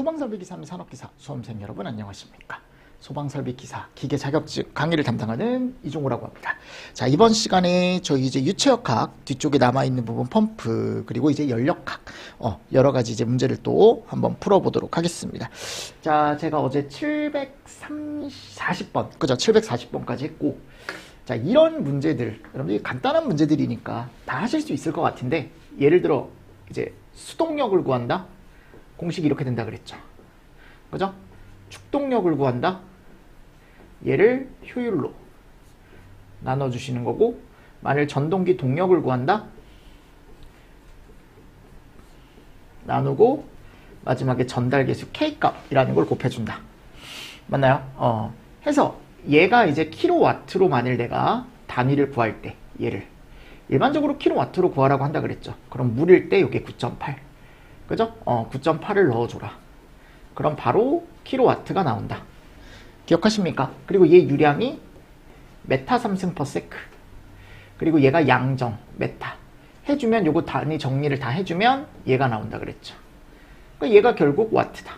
소방설비기사 및 산업기사 수험생 여러분 안녕하십니까. 소방설비기사 기계 자격증 강의를 담당하는 이종우라고 합니다. 자, 이번 시간에 저희 이제 유체역학 뒤쪽에 남아있는 부분 펌프 그리고 이제 연력학 여러 가지 이제 문제를 또 한번 풀어보도록 하겠습니다. 자, 제가 어제 740번 그죠? 740번까지 했고, 자, 이런 문제들 여러분들이 간단한 문제들이니까 다 하실 수 있을 것 같은데, 예를 들어 이제 수동력을 구한다. 공식이 이렇게 된다 그랬죠. 그죠? 축동력을 구한다. 얘를 효율로 나눠주시는 거고, 만일 전동기 동력을 구한다. 나누고 마지막에 전달계수 K값이라는 걸 곱해준다. 맞나요? 해서 얘가 이제 킬로와트로 만일 내가 단위를 구할 때 얘를 일반적으로 킬로와트로 구하라고 한다 그랬죠. 그럼 물일 때 이게 9.8. 그죠? 9.8을 넣어줘라. 그럼 바로 킬로와트가 나온다. 기억하십니까? 그리고 얘 유량이 메타 3승 퍼 세크. 그리고 얘가 양정, 메타. 해주면 요거 단위 정리를 다 해주면 얘가 나온다 그랬죠. 그러니까 얘가 결국 와트다.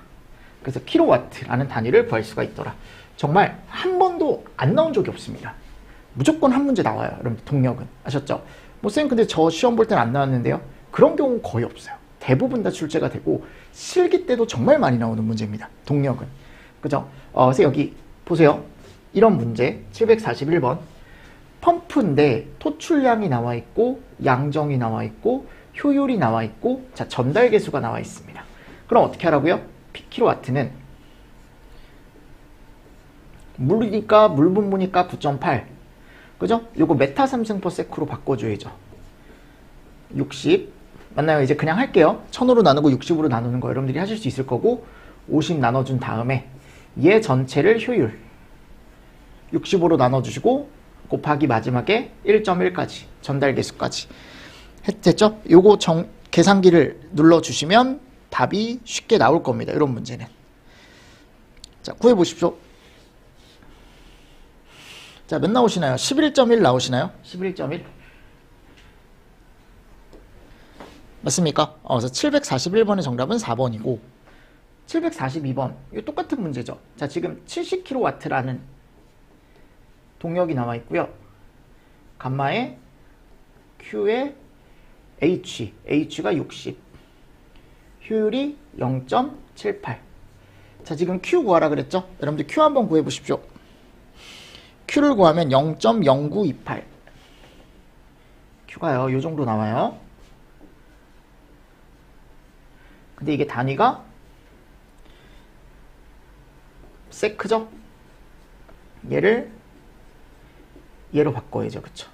그래서 킬로와트라는 단위를 구할 수가 있더라. 정말 한 번도 안 나온 적이 없습니다. 무조건 한 문제 나와요. 여러분 동력은. 아셨죠? 뭐 쌤 근데 저 시험 볼 때는 안 나왔는데요. 그런 경우 거의 없어요. 대부분 다 출제가 되고 실기 때도 정말 많이 나오는 문제입니다. 동력은. 그죠? 그래서 여기 보세요. 이런 문제 741번 펌프인데 토출량이 나와 있고 양정이 나와 있고 효율이 나와 있고 자 전달 계수가 나와 있습니다. 그럼 어떻게 하라고요? P킬로와트는 물이니까 물 분무니까 9.8 그죠? 요거 메타 3승 퍼 세크로 바꿔줘야죠. 60 맞나요? 이제 그냥 할게요. 1000으로 나누고 60으로 나누는 거 여러분들이 하실 수 있을 거고, 50 나눠준 다음에 얘 전체를 효율 65로 나눠주시고 곱하기 마지막에 1.1까지 전달계수까지 됐죠? 요거 계산기를 눌러주시면 답이 쉽게 나올 겁니다. 이런 문제는. 자, 구해보십시오. 자, 몇 나오시나요? 11.1 나오시나요? 11.1 맞습니까? 그래서 741번의 정답은 4번이고 742번 이거 똑같은 문제죠. 자, 지금 70kW라는 동력이 나와 있고요. 감마에 Q에 H가 60 효율이 0.78. 자, 지금 Q 구하라 그랬죠? 여러분들 Q 한번 구해 보십시오. Q를 구하면 0.0928 Q가요 요 정도 나와요. 근데 이게 단위가 세크죠? 얘를 얘로 바꿔야죠. 그쵸?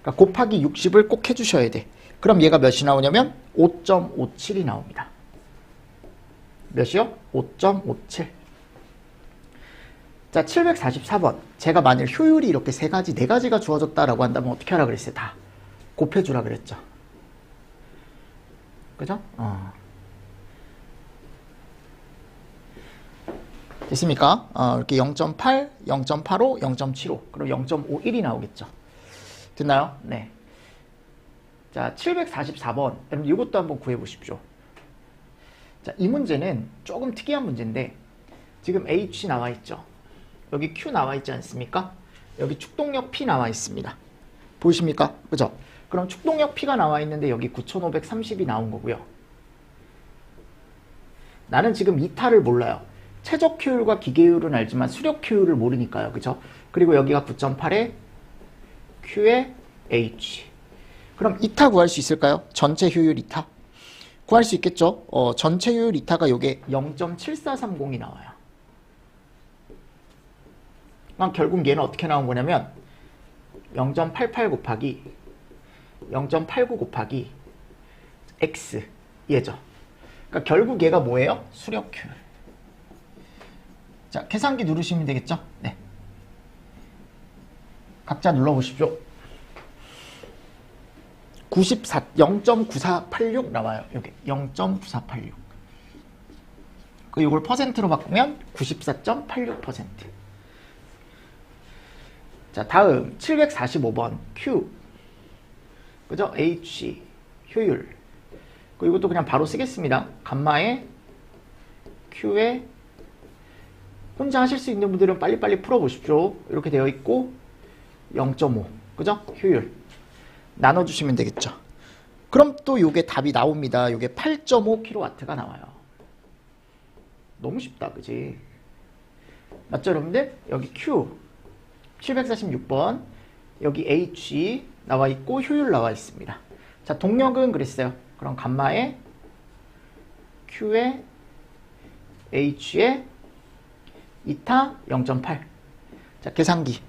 그러니까 곱하기 60을 꼭 해주셔야 돼. 그럼 얘가 몇이 나오냐면 5.57이 나옵니다. 몇이요? 5.57. 자, 744번. 제가 만일 효율이 이렇게 세 가지, 네 가지가 주어졌다라고 한다면 어떻게 하라 그랬어요? 다 곱해주라 그랬죠. 그죠? 됐습니까? 이렇게 0.8, 0.85, 0.75, 그럼 0.51이 나오겠죠. 됐나요? 네. 자, 744번. 여러분, 이것도 한번 구해보십시오. 자, 이 문제는 조금 특이한 문제인데, 지금 H 나와 있죠. 여기 Q 나와 있지 않습니까? 여기 축동력 P 나와 있습니다. 보이십니까? 그죠? 그럼 축동력 P가 나와 있는데, 여기 9530이 나온 거고요. 나는 지금 이타를 몰라요. 최적 효율과 기계 효율은 알지만 수력 효율을 모르니까요. 그죠? 그리고 여기가 9.8에 Q에 H. 그럼 이타 구할 수 있을까요? 전체 효율 이타? 구할 수 있겠죠? 전체 효율 이타가 요게 0.7430이 나와요. 그럼 결국 얘는 어떻게 나온 거냐면 0.88 곱하기 0.89 곱하기 X 얘죠. 그러니까 결국 얘가 뭐예요? 수력 효율. 자, 계산기 누르시면 되겠죠? 네. 각자 눌러보십시오. 0.9486 나와요. 여기 0.9486. 이걸 퍼센트로 바꾸면 94.86%. 자, 다음 745번 Q. 그죠? H 효율. 이것도 그냥 바로 쓰겠습니다. 감마에 Q에 혼자 하실 수 있는 분들은 빨리빨리 풀어보십시오. 이렇게 되어 있고 0.5 그죠? 효율 나눠주시면 되겠죠. 그럼 또 요게 답이 나옵니다. 요게 8.5kW가 나와요. 너무 쉽다 그지? 맞죠 여러분들? 여기 Q 746번 여기 H 나와 있고 효율 나와 있습니다. 자 동력은 그랬어요. 그럼 감마에 Q에 H에 2타 0.8. 자 계산기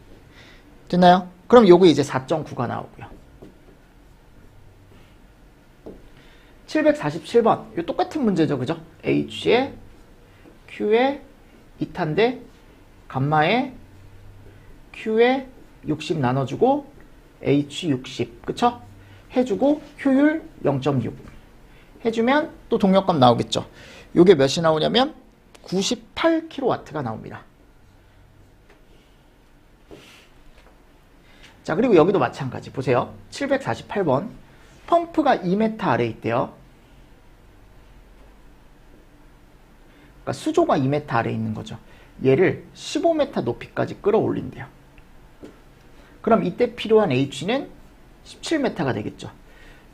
됐나요? 그럼 요거 이제 4.9가 나오고요. 747번 요 똑같은 문제죠 그죠? H에 Q에 2타인데 감마에 Q에 60 나눠주고 H 60 그쵸? 해주고 효율 0.6 해주면 또 동력값 나오겠죠. 요게 몇이 나오냐면 98kW가 나옵니다. 자 그리고 여기도 마찬가지 보세요. 748번 펌프가 2m 아래에 있대요. 그러니까 수조가 2m 아래에 있는 거죠. 얘를 15m 높이까지 끌어올린대요. 그럼 이때 필요한 H는 17m가 되겠죠.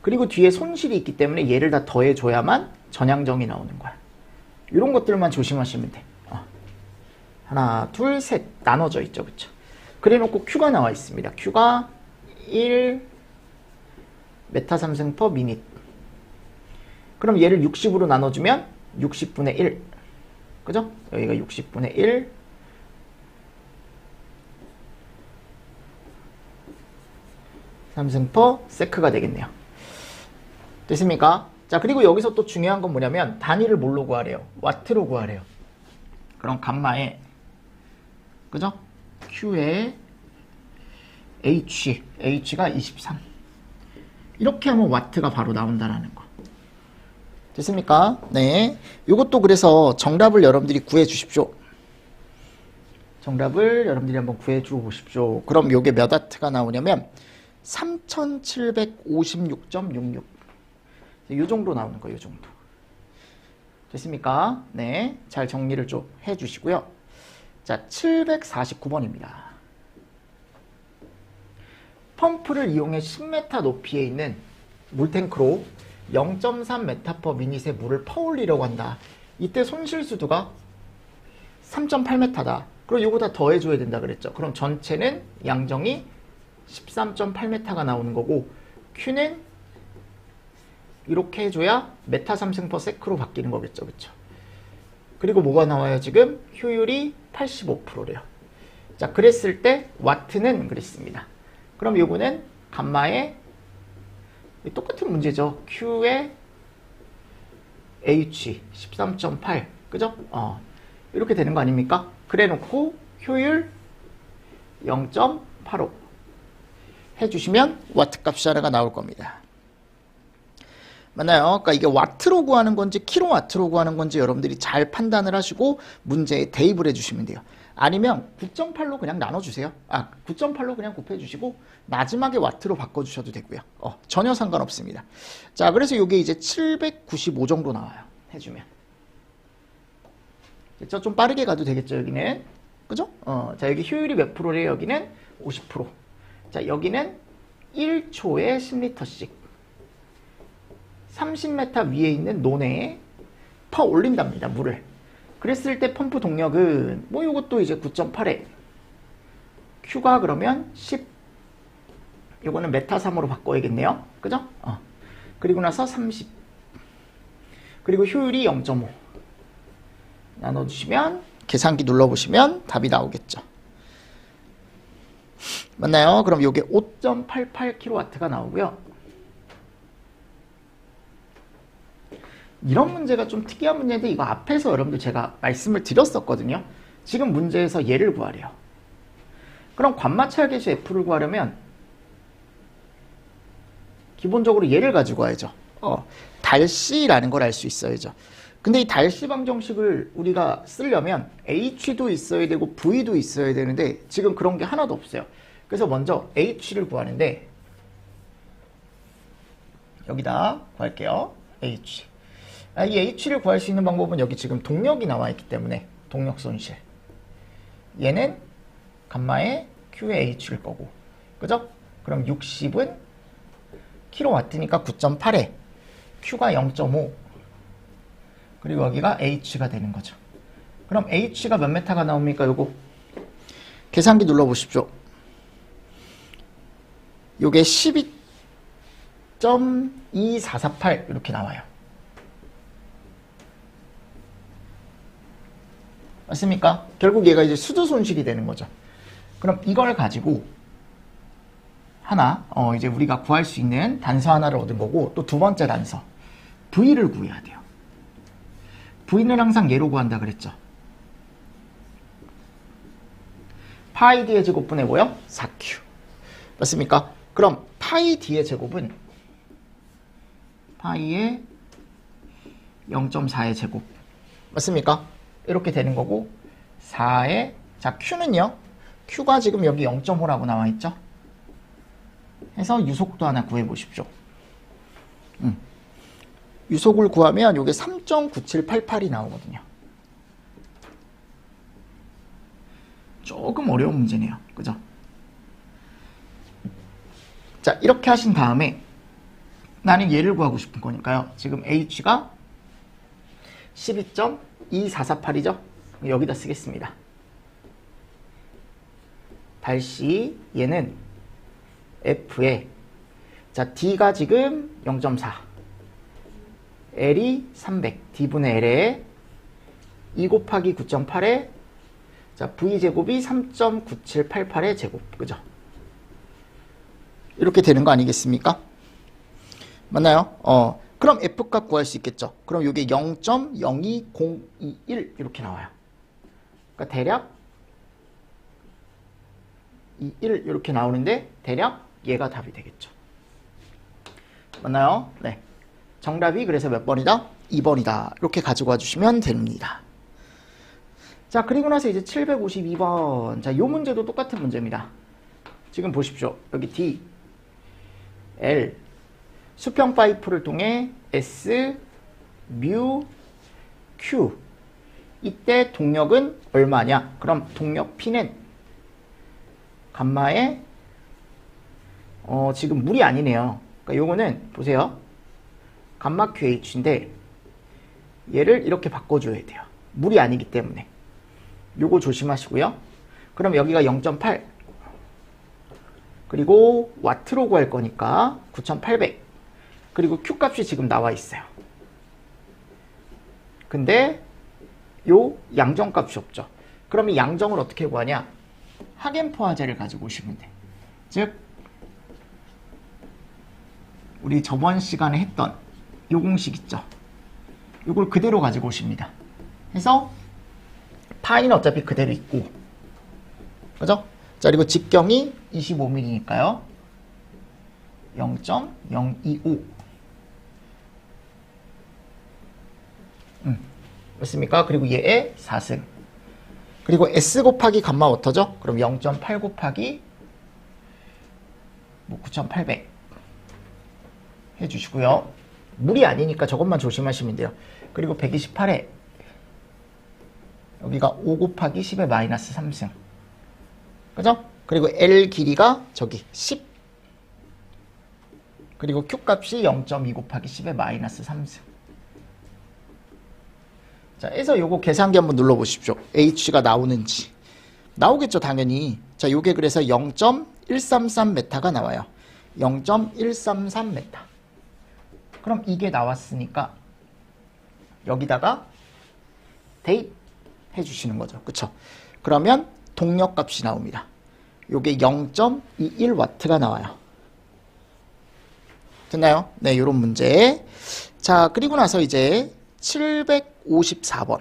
그리고 뒤에 손실이 있기 때문에 얘를 다 더해줘야만 전향정이 나오는 거야. 이런 것들만 조심하시면 돼. 하나, 둘, 셋 나눠져 있죠. 그쵸? 그래 놓고 Q가 나와 있습니다. Q가 1 메타 3승 퍼 미닛. 그럼 얘를 60으로 나눠주면 60분의 1. 그죠? 여기가 60분의 1. 삼승 퍼 세크가 되겠네요. 됐습니까? 자 그리고 여기서 또 중요한 건 뭐냐면 단위를 뭘로 구하래요? 와트로 구하래요. 그럼 감마에 그죠? Q에 H가 23 이렇게 하면 와트가 바로 나온다라는 거 됐습니까? 네, 이것도 그래서 정답을 여러분들이 구해 주십시오. 정답을 여러분들이 한번 구해 줘 보십시오. 그럼 요게 몇 와트가 나오냐면 3756.66 이 정도 나오는 거예요. 이 정도 됐습니까? 네, 잘 정리를 좀 해주시고요. 자, 749번입니다. 펌프를 이용해 10m 높이에 있는 물탱크로 0.3m per 미닛의 물을 퍼올리려고 한다. 이때 손실수도가 3.8m다. 그리고 요거 다 더해줘야 된다 그랬죠. 그럼 전체는 양정이 13.8m가 나오는 거고 Q는 이렇게 해줘야 메타 3승 퍼 세크로 바뀌는 거겠죠. 그쵸? 그리고 뭐가 나와요 지금? 효율이 85%래요. 자 그랬을 때 와트는 그랬습니다. 그럼 요거는 감마에 똑같은 문제죠. Q에 H 13.8 그죠? 이렇게 되는 거 아닙니까? 그래 놓고 효율 0.85 해주시면 와트 값이 하나가 나올 겁니다. 맞나요? 그러니까 이게 와트로 구하는 건지 킬로와트로 구하는 건지 여러분들이 잘 판단을 하시고 문제에 대입을 해주시면 돼요. 아니면 9.8로 그냥 나눠주세요. 9.8로 그냥 곱해주시고 마지막에 와트로 바꿔주셔도 되고요. 전혀 상관없습니다. 자, 그래서 이게 이제 795 정도 나와요. 해주면. 됐죠? 좀 빠르게 가도 되겠죠, 여기는. 그죠? 자, 여기 효율이 몇 프로래요? 여기는 50%. 자, 여기는 1초에 10리터씩. 30m 위에 있는 논에 퍼 올린답니다. 물을. 그랬을 때 펌프 동력은 뭐 이것도 이제 9.8에 Q가 그러면 10 요거는 메타 3으로 바꿔야겠네요. 그죠? 그리고 나서 30 그리고 효율이 0.5 나눠주시면 계산기 눌러보시면 답이 나오겠죠. 맞나요? 그럼 요게 5.88kW가 나오고요. 이런 문제가 좀 특이한 문제인데 이거 앞에서 여러분들 제가 말씀을 드렸었거든요. 지금 문제에서 얘를 구하래요. 그럼 관마찰 계수 F를 구하려면 기본적으로 얘를 가지고 와야죠. 달C라는 걸 알 수 있어야죠. 근데 이 달C 방정식을 우리가 쓰려면 H도 있어야 되고 V도 있어야 되는데 지금 그런 게 하나도 없어요. 그래서 먼저 H를 구하는데 여기다 구할게요. H. 이 H를 구할 수 있는 방법은 여기 지금 동력이 나와 있기 때문에 동력 손실. 얘는 감마의 Q의 H일 거고. 그죠? 그럼 60은 킬로와트니까 9.8에 Q가 0.5. 그리고 여기가 H가 되는 거죠. 그럼 H가 몇 메타가 나옵니까? 요거. 계산기 눌러보십시오. 요게 12.2448 이렇게 나와요. 맞습니까? 결국 얘가 이제 수도 손실이 되는 거죠. 그럼 이걸 가지고 하나, 이제 우리가 구할 수 있는 단서 하나를 얻은 거고, 또 두 번째 단서. V를 구해야 돼요. V는 항상 얘로 구한다 그랬죠. 파이 D의 제곱분의 뭐요? 4Q. 맞습니까? 그럼 파이 D의 제곱은 파이의 0.4의 제곱. 맞습니까? 이렇게 되는 거고 4의 자 Q는요. Q가 지금 여기 0.5라고 나와 있죠. 해서 유속도 하나 구해 보십시오. 유속을 구하면 이게 3.9788이 나오거든요. 조금 어려운 문제네요. 그죠? 자, 이렇게 하신 다음에 나는 얘를 구하고 싶은 거니까요. 지금 H가 12.2448이죠? 여기다 쓰겠습니다. 달시 얘는 F에 자 D가 지금 0.4 L이 300 D분의 L에 2 곱하기 9.8에 자 V제곱이 3.9788의 제곱 그죠? 이렇게 되는 거 아니겠습니까? 맞나요? 그럼 F값 구할 수 있겠죠. 그럼 이게 0.02021 이렇게 나와요. 그러니까 대략 21 이렇게 나오는데 대략 얘가 답이 되겠죠. 맞나요? 네. 정답이 그래서 몇 번이다? 2번이다. 이렇게 가지고 와주시면 됩니다. 자, 그리고 나서 이제 752번. 자, 요 문제도 똑같은 문제입니다. 지금 보십시오. 여기 D, L, 수평 파이프를 통해 S, 뮤, Q. 이때 동력은 얼마냐? 그럼 동력 P는 감마의 지금 물이 아니네요. 그러니까 요거는 보세요. 감마 QH인데 얘를 이렇게 바꿔줘야 돼요. 물이 아니기 때문에. 요거 조심하시고요. 그럼 여기가 0.8 그리고 와트로 구할 거니까 9800 그리고 Q 값이 지금 나와 있어요. 근데 요 양정 값이 없죠. 그럼 이 양정을 어떻게 구하냐? 하겐포화제를 가지고 오시면 돼. 즉 우리 저번 시간에 했던 요 공식 있죠. 요걸 그대로 가지고 오십니다. 해서 파이는 어차피 그대로 있고 그죠? 자 그리고 직경이 25mm니까요. 0.025 맞습니까? 그리고 얘의 4승 그리고 S 곱하기 감마 워터죠? 그럼 0.8 곱하기 9800 해주시고요. 물이 아니니까 저것만 조심하시면 돼요. 그리고 128에 여기가 5 곱하기 10의 마이너스 3승 그죠? 그리고 L 길이가 저기 10 그리고 Q 값이 0.2 곱하기 10의 마이너스 3승 자, 해서 요거 계산기 한번 눌러보십시오. H가 나오는지. 나오겠죠, 당연히. 자, 요게 그래서 0.133m가 나와요. 0.133m. 그럼 이게 나왔으니까 여기다가 대입해 주시는 거죠. 그쵸? 그러면 동력 값이 나옵니다. 요게 0.21W가 나와요. 됐나요? 네, 요런 문제. 자, 그리고 나서 이제 753번.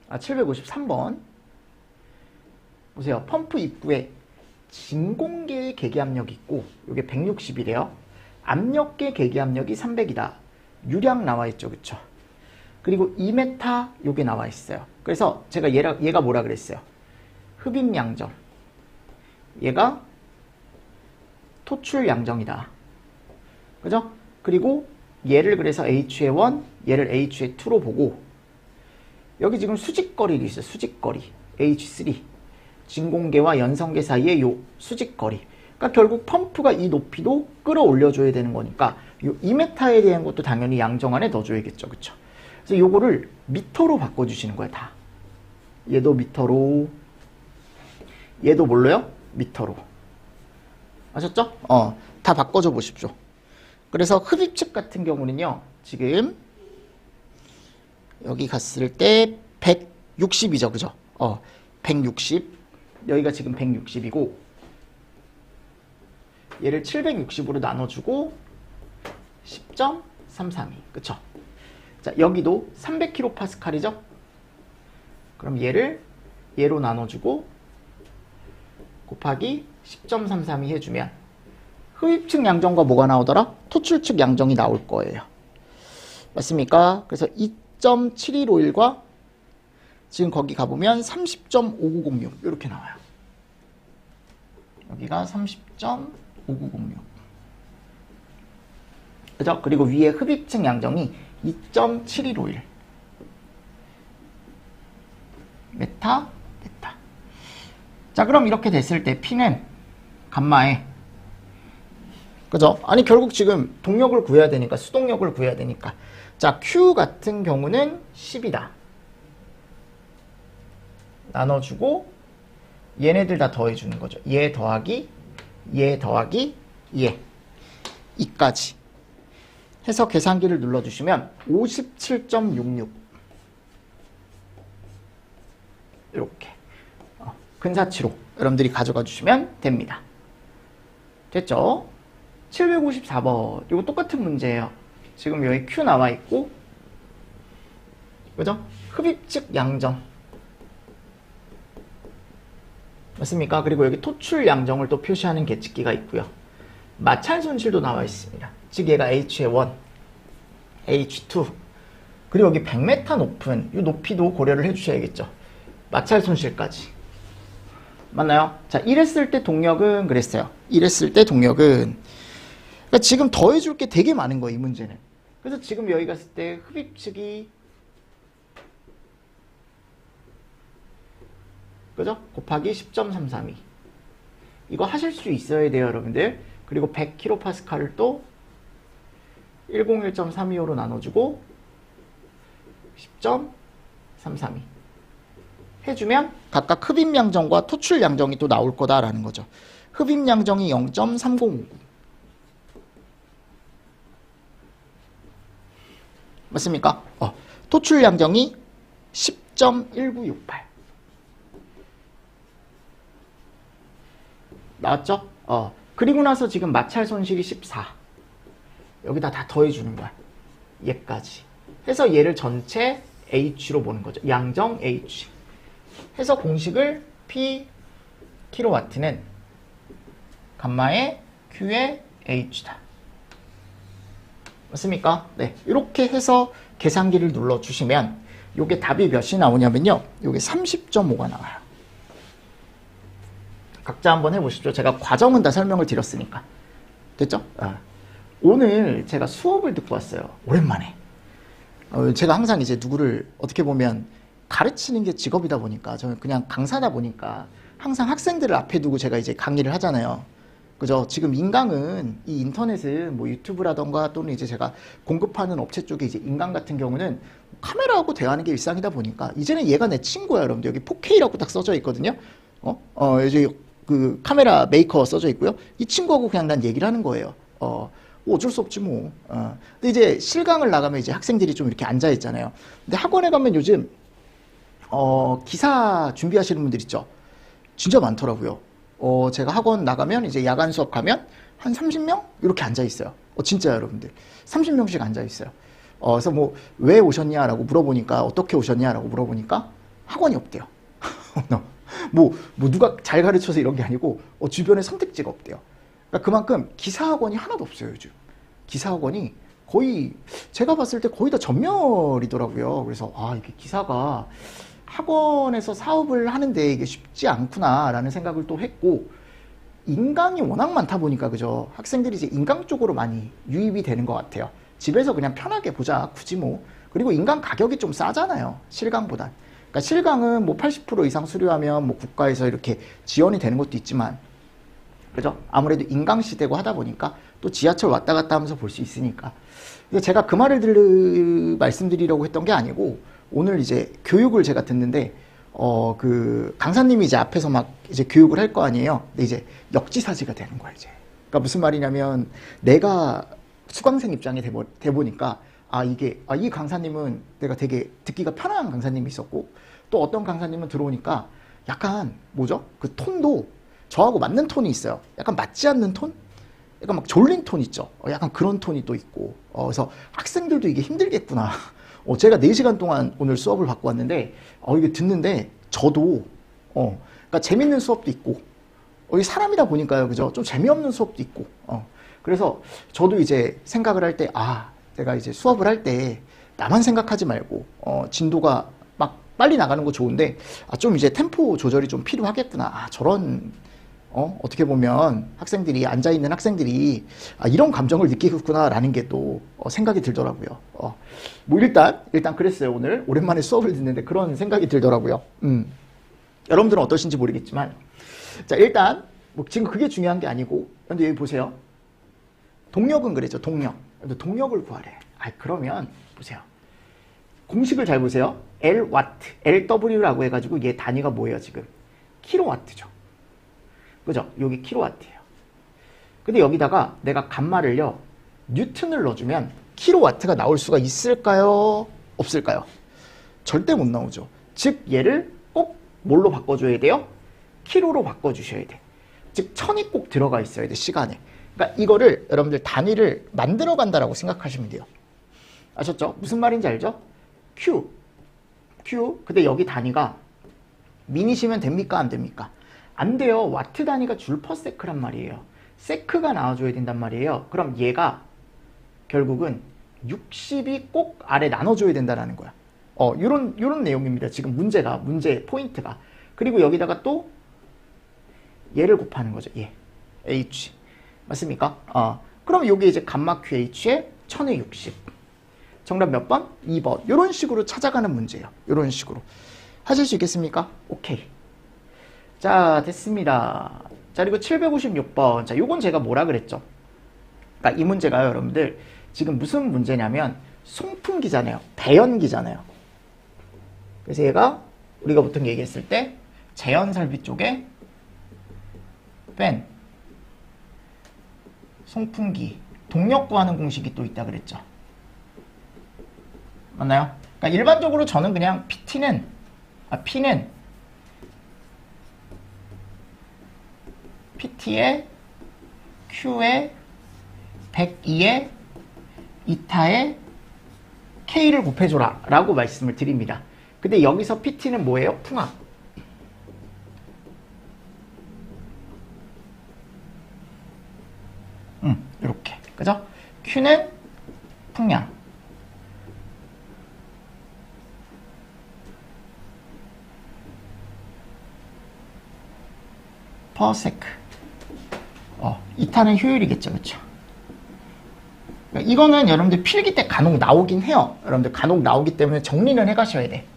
753번. 보세요. 펌프 입구에 진공계의 계기압력이 있고, 이게 160이래요. 압력계 계기압력이 300이다. 유량 나와 있죠. 그쵸? 그리고 2m 요게 나와 있어요. 그래서 제가 얘가 뭐라 그랬어요? 흡입 양정. 얘가 토출 양정이다. 그죠? 그리고 얘를 그래서 H의 1, 얘를 H의 2로 보고 여기 지금 수직거리도 있어요. 수직거리 H3 진공계와 연성계 사이의 요 수직거리. 그러니까 결국 펌프가 이 높이도 끌어올려줘야 되는 거니까 요 2m에 대한 것도 당연히 양정 안에 넣어줘야겠죠. 그쵸? 그래서 요거를 미터로 바꿔주시는 거예요. 다. 얘도 미터로, 얘도 뭘로요? 미터로. 아셨죠? 다 바꿔줘 보십시오. 그래서 흡입측 같은 경우는요. 지금 여기 갔을 때 160이죠. 그죠? 160. 여기가 지금 160이고 얘를 760으로 나눠주고 10.332. 그쵸? 자, 여기도 300kPa이죠? 그럼 얘로 나눠주고 곱하기 10.332 해주면 흡입측 양정과 뭐가 나오더라? 토출측 양정이 나올 거예요. 맞습니까? 그래서 2.7151과 지금 거기 가보면 30.5906 이렇게 나와요. 여기가 30.5906. 그죠? 그리고 위에 흡입층 양정이 2.7151 메타. 자, 그럼 이렇게 됐을 때 P는 감마에, 그죠? 아니 결국 지금 동력을 구해야 되니까, 수동력을 구해야 되니까, 자, Q 같은 경우는 10이다 나눠주고 얘네들 다 더해주는 거죠. 얘 더하기 얘 더하기 얘, 이까지 해서 계산기를 눌러주시면 57.66 이렇게 근사치로 여러분들이 가져가 주시면 됩니다. 됐죠? 754번 이거 똑같은 문제예요. 지금 여기 Q 나와 있고, 그죠? 흡입측 양정 맞습니까? 그리고 여기 토출 양정을 또 표시하는 계측기가 있고요. 마찰 손실도 나와 있습니다. 즉 얘가 H의 1, H2, 그리고 여기 100m 높은 이 높이도 고려를 해주셔야겠죠. 마찰 손실까지. 맞나요? 자, 이랬을 때 동력은 그랬어요. 이랬을 때 동력은, 그러니까 지금 더해줄 게 되게 많은 거예요, 이 문제는. 그래서 지금 여기 갔을 때 흡입측이, 그죠? 곱하기 10.332. 이거 하실 수 있어야 돼요, 여러분들. 그리고 100kPa를 또 101.325로 나눠주고 10.332 해주면 각각 흡입 양정과 토출 양정이 또 나올 거다라는 거죠. 흡입 양정이 0.3059 맞습니까? 토출 양정이 10.1968 나왔죠? 그리고 나서 지금 마찰 손실이 14. 여기다 다 더해주는 거야. 얘까지. 해서 얘를 전체 H로 보는 거죠. 양정 H. 해서 공식을 P 킬로와트는 감마의 Q의 H다. 맞습니까? 네. 이렇게 해서 계산기를 눌러주시면 요게 답이 몇이 나오냐면요. 요게 30.5가 나와요. 각자 한번 해보십시오. 제가 과정은 다 설명을 드렸으니까. 됐죠? 오늘 제가 수업을 듣고 왔어요. 오랜만에. 제가 항상 이제 누구를 어떻게 보면 가르치는 게 직업이다 보니까, 저는 그냥 강사다 보니까 항상 학생들을 앞에 두고 제가 이제 강의를 하잖아요. 그죠? 지금 인강은 이 인터넷은 뭐 유튜브라던가 또는 이제 제가 공급하는 업체 쪽에 이제 인강 같은 경우는 카메라하고 대화하는 게 일상이다 보니까 이제는 얘가 내 친구야, 여러분들. 여기 4K라고 딱 써져 있거든요. 이제 그 카메라 메이커 써져 있고요. 이 친구하고 그냥 난 얘기를 하는 거예요. 어쩔 수 없지 뭐. 근데 이제 실강을 나가면 이제 학생들이 좀 이렇게 앉아 있잖아요. 근데 학원에 가면 요즘 기사 준비하시는 분들 있죠. 진짜 많더라고요. 제가 학원 나가면 이제 야간 수업 가면 한 30명 이렇게 앉아 있어요. 진짜 여러분들 30명씩 앉아 있어요. 그래서 뭐 왜 오셨냐라고 물어보니까, 어떻게 오셨냐라고 물어보니까 학원이 없대요. 뭐 누가 잘 가르쳐서 이런 게 아니고 주변에 선택지가 없대요. 그러니까 그만큼 기사학원이 하나도 없어요, 요즘. 기사학원이 거의 제가 봤을 때 거의 다 전멸이더라고요. 그래서 이게 기사가 학원에서 사업을 하는데 이게 쉽지 않구나라는 생각을 또 했고, 인강이 워낙 많다 보니까, 그죠? 학생들이 이제 인강 쪽으로 많이 유입이 되는 것 같아요. 집에서 그냥 편하게 보자. 굳이 뭐. 그리고 인강 가격이 좀 싸잖아요. 실강보다. 그러니까 실강은 뭐 80% 이상 수료하면 뭐 국가에서 이렇게 지원이 되는 것도 있지만, 그죠? 아무래도 인강 시대고 하다 보니까 또 지하철 왔다 갔다 하면서 볼 수 있으니까. 제가 그 말을 말씀드리려고 했던 게 아니고, 오늘 이제 교육을 제가 듣는데, 그 강사님이 이제 앞에서 막 이제 교육을 할 거 아니에요. 근데 이제 역지사지가 되는 거야, 이제. 그러니까 무슨 말이냐면, 내가 수강생 입장에 돼 보니까, 이 강사님은 내가 되게 듣기가 편한 강사님이 있었고, 또 어떤 강사님은 들어오니까 약간, 뭐죠? 그 톤도 저하고 맞는 톤이 있어요. 약간 맞지 않는 톤? 약간 막 졸린 톤 있죠? 약간 그런 톤이 또 있고. 그래서 학생들도 이게 힘들겠구나. 제가 4시간 동안 오늘 수업을 받고 왔는데, 이게 듣는데, 저도, 그러니까 재밌는 수업도 있고, 이 사람이다 보니까요, 그죠? 좀 재미없는 수업도 있고, 그래서 저도 이제 생각을 할 때, 내가 이제 수업을 할 때 나만 생각하지 말고 진도가 막 빨리 나가는 거 좋은데 좀 이제 템포 조절이 좀 필요하겠구나. 저런 어떻게 보면 학생들이 앉아있는 학생들이 이런 감정을 느끼겠구나 라는 게 또 생각이 들더라고요. 뭐 일단 그랬어요. 오늘 오랜만에 수업을 듣는데 그런 생각이 들더라고요. 여러분들은 어떠신지 모르겠지만, 자, 일단 뭐 지금 그게 중요한 게 아니고, 근데 여기 보세요. 동력은 그랬죠. 동력을 구하래. 그러면 보세요. 공식을 잘 보세요. L와트, LW라고 해가지고 얘 단위가 뭐예요, 지금? 킬로와트죠. 그죠? 여기 킬로와트예요. 근데 여기다가 내가 간말을요, 뉴턴을 넣어주면 킬로와트가 나올 수가 있을까요? 없을까요? 절대 못 나오죠. 즉 얘를 꼭 뭘로 바꿔줘야 돼요? 킬로로 바꿔주셔야 돼. 즉 1000이 꼭 들어가 있어야 돼, 시간에. 그러니까 이거를 여러분들 단위를 만들어 간다라고 생각하시면 돼요. 아셨죠? 무슨 말인지 알죠? Q. 근데 여기 단위가 미니시면 됩니까? 안 됩니까? 안 돼요. 와트 단위가 줄 퍼 세크란 말이에요. 세크가 나와줘야 된단 말이에요. 그럼 얘가 결국은 60이 꼭 아래 나눠줘야 된다는 거야. 요런 내용입니다. 지금 문제 포인트가. 그리고 여기다가 또 얘를 곱하는 거죠. 얘. H. 맞습니까? 그럼 요게 이제 감마 QH에 1000에 60. 정답 몇 번? 2번. 요런 식으로 찾아가는 문제예요. 요런 식으로. 하실 수 있겠습니까? 오케이. 자, 됐습니다. 자, 그리고 756번. 자, 요건 제가 뭐라 그랬죠? 그러니까 이 문제가요, 여러분들. 지금 무슨 문제냐면, 송풍기잖아요. 배연기잖아요. 그래서 얘가, 우리가 보통 얘기했을 때, 재연설비 쪽에, 뺀, 송풍기, 동력 구하는 공식이 또 있다 그랬죠. 맞나요? 그러니까 일반적으로 저는 그냥 P는 PT에 Q에 102에 이타에 K를 곱해줘라 라고 말씀을 드립니다. 근데 여기서 PT는 뭐예요? 풍압. 이렇게. 그죠? Q는 풍량. per sec. 이타는 효율이겠죠. 그렇죠? 이거는 여러분들 필기 때 간혹 나오긴 해요. 여러분들 간혹 나오기 때문에 정리는 해가셔야 돼.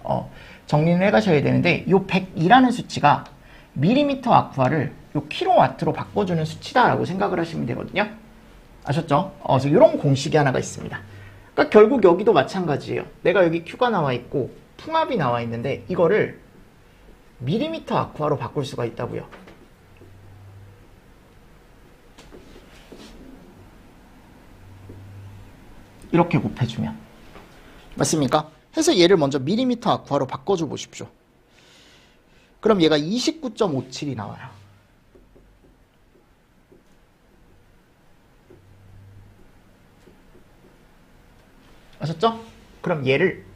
정리는 해가셔야 되는데 요 102라는 수치가 밀리미터 아쿠아를 요 킬로와트로 바꿔주는 수치다라고 생각을 하시면 되거든요. 아셨죠? 그래서 이런 공식이 하나가 있습니다. 그러니까 결국 여기도 마찬가지예요. 내가 여기 Q가 나와 있고 풍압이 나와 있는데 이거를 밀리미터 아쿠아로 바꿀 수가 있다고요. 이렇게 곱해주면. 맞습니까? 해서 얘를 먼저 밀리미터 아쿠아로 바꿔줘 보십시오. 그럼 얘가 29.57이 나와요. 아셨죠? 그럼 얘를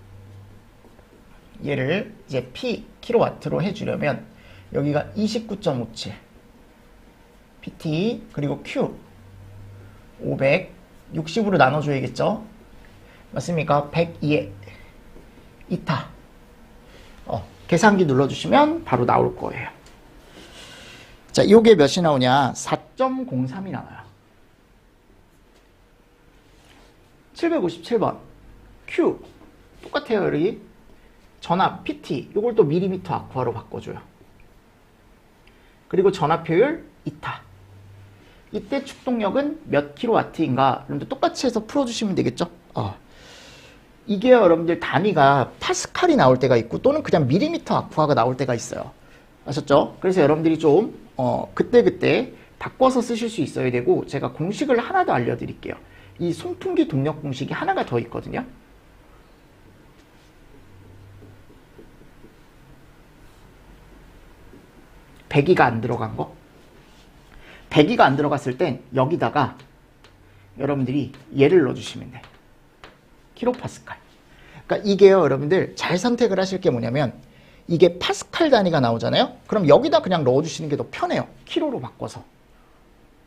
이제 P 킬로와트로 해주려면 여기가 29.57 PT 그리고 Q 560으로 나눠줘야겠죠? 맞습니까? 102에 이타. 계산기 눌러주시면 바로 나올 거예요. 자, 요게 몇이 나오냐? 4.03이 나와요. 757번 Q 똑같아요. 여기 전압 PT 이걸 또 밀리미터 아쿠아로 바꿔줘요. 그리고 전압 효율 이타. 이때 축동력은 몇 킬로와트인가? 여러분들 똑같이 해서 풀어주시면 되겠죠? 이게 여러분들 단위가 파스칼이 나올 때가 있고 또는 그냥 밀리미터 아쿠아가 나올 때가 있어요. 아셨죠? 그래서 여러분들이 좀 그때그때 바꿔서 쓰실 수 있어야 되고 제가 공식을 하나 더 알려드릴게요. 이 송풍기 동력 공식이 하나가 더 있거든요. 배기가 안 들어간 거. 배기가 안 들어갔을 땐 여기다가 여러분들이 얘를 넣어주시면 돼요. 킬로파스칼. 그러니까 이게요, 여러분들 잘 선택을 하실 게 뭐냐면 이게 파스칼 단위가 나오잖아요. 그럼 여기다 그냥 넣어주시는 게 더 편해요. 킬로로 바꿔서.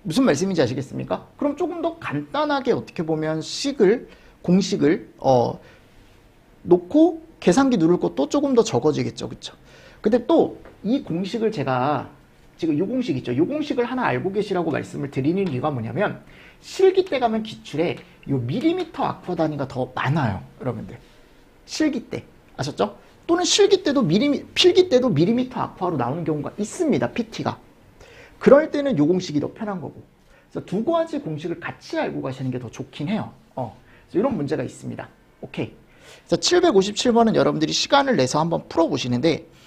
무슨 말씀인지 아시겠습니까? 그럼 조금 더 간단하게 어떻게 보면 공식을 놓고 계산기 누를 것도 조금 더 적어지겠죠. 그쵸? 근데 또 이 공식을 제가 지금 이 공식 있죠. 이 공식을 하나 알고 계시라고 말씀을 드리는 이유가 뭐냐면 실기 때 가면 기출에 이 밀리미터 아쿠아 단위가 더 많아요. 여러분들. 실기 때. 아셨죠? 또는 필기 때도 밀리미터 아쿠아로 나오는 경우가 있습니다. PT가. 그럴 때는 이 공식이 더 편한 거고. 그래서 두 가지 공식을 같이 알고 가시는 게 더 좋긴 해요. 그래서 이런 문제가 있습니다. 오케이. 그래서 757번은 여러분들이 시간을 내서 한번 풀어보시는데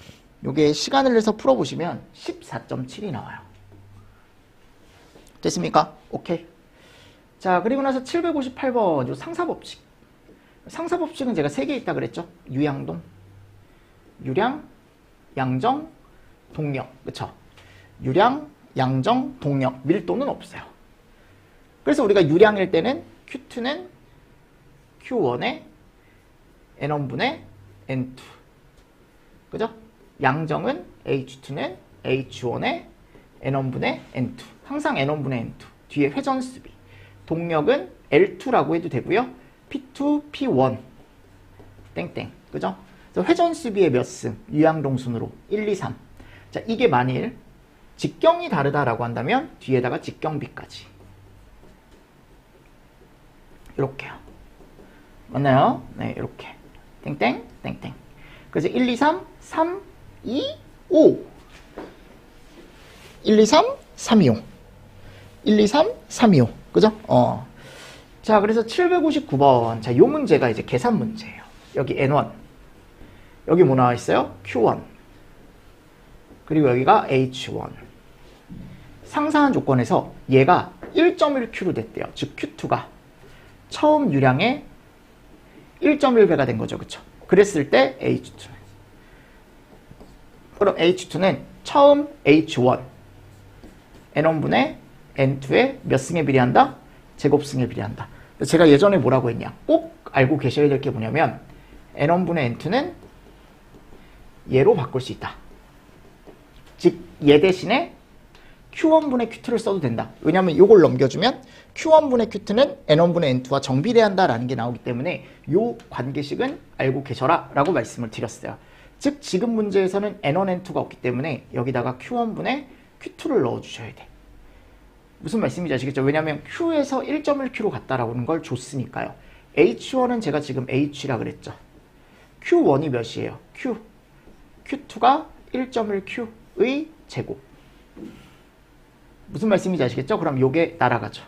요게 시간을 내서 풀어보시면 14.7이 나와요. 됐습니까? 오케이. 자, 그리고 나서 758번 요 상사법칙. 상사법칙은 제가 3개 있다 그랬죠? 유양동, 유량, 양정, 동력. 그쵸? 유량, 양정, 동력. 밀도는 없어요. 그래서 우리가 유량일 때는 Q2는 Q1의 N1분의 N2. 그죠? 양정은 H2는 H1의 N1분의 N2. 항상 N1분의 N2. 뒤에 회전수비. 동력은 L2라고 해도 되고요. P2, P1. 땡땡. 그죠? 그래서 회전수비의 몇 승? 유양동순으로 1, 2, 3. 자, 이게 만일 직경이 다르다라고 한다면 뒤에다가 직경비까지. 이렇게요. 맞나요? 네, 이렇게. 땡땡, 땡땡. 그래서 1, 2, 3, 3, 2, 5. 1, 2, 3, 3, 2, 5. 1, 2, 3, 3, 2, 5. 그죠? 자, 그래서 759번. 자, 요 문제가 이제 계산 문제예요. 여기 N1. 여기 뭐 나와 있어요? Q1. 그리고 여기가 H1. 상사한 조건에서 얘가 1.1Q로 됐대요. 즉 Q2가 처음 유량의 1.1배가 된 거죠. 그쵸? 그랬을 때 H2는. 그럼 H2는 처음 H1 N1분의 N2의 몇 승에 비례한다? 제곱승에 비례한다. 제가 예전에 뭐라고 했냐? 꼭 알고 계셔야 될 게 뭐냐면 N1분의 N2는 얘로 바꿀 수 있다. 즉, 얘 대신에 Q1분의 Q2를 써도 된다. 왜냐하면 이걸 넘겨주면 Q1분의 Q2는 N1분의 N2와 정비례한다라는 게 나오기 때문에 이 관계식은 알고 계셔라 라고 말씀을 드렸어요. 즉, 지금 문제에서는 N1, N2가 없기 때문에 여기다가 Q1분의 Q2를 넣어주셔야 돼. 무슨 말씀인지 아시겠죠? 왜냐하면 Q에서 1.1Q로 갔다라고 하는 걸 줬으니까요. H1은 제가 지금 H라 그랬죠. Q1이 몇이에요? Q. Q2가 1.1Q의 제곱. 무슨 말씀인지 아시겠죠? 그럼 요게 날아가죠.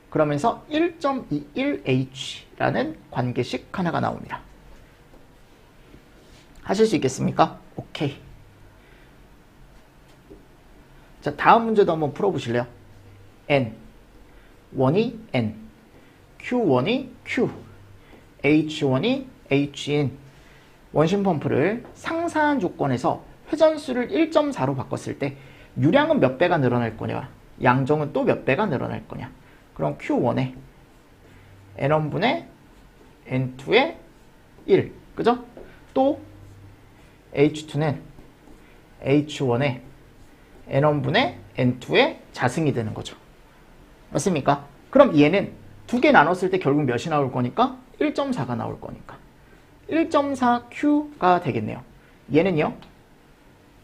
그러면서 1.21H라는 관계식 하나가 나옵니다. 하실 수 있겠습니까? 오케이. 자, 다음 문제도 한번 풀어보실래요? N. 1이 N. Q1이 Q. H1이 H인. 원심 펌프를 상사한 조건에서 회전수를 1.4로 바꿨을 때 유량은 몇 배가 늘어날 거냐? 양정은 또 몇 배가 늘어날 거냐? 그럼 Q1에 N1분의 N2의 1. 그죠? 또 H2는 H1에 N1분의 N2의 자승이 되는 거죠. 맞습니까? 그럼 얘는 두 개 나눴을 때 결국 몇이 나올 거니까? 1.4가 나올 거니까. 1.4Q가 되겠네요. 얘는요.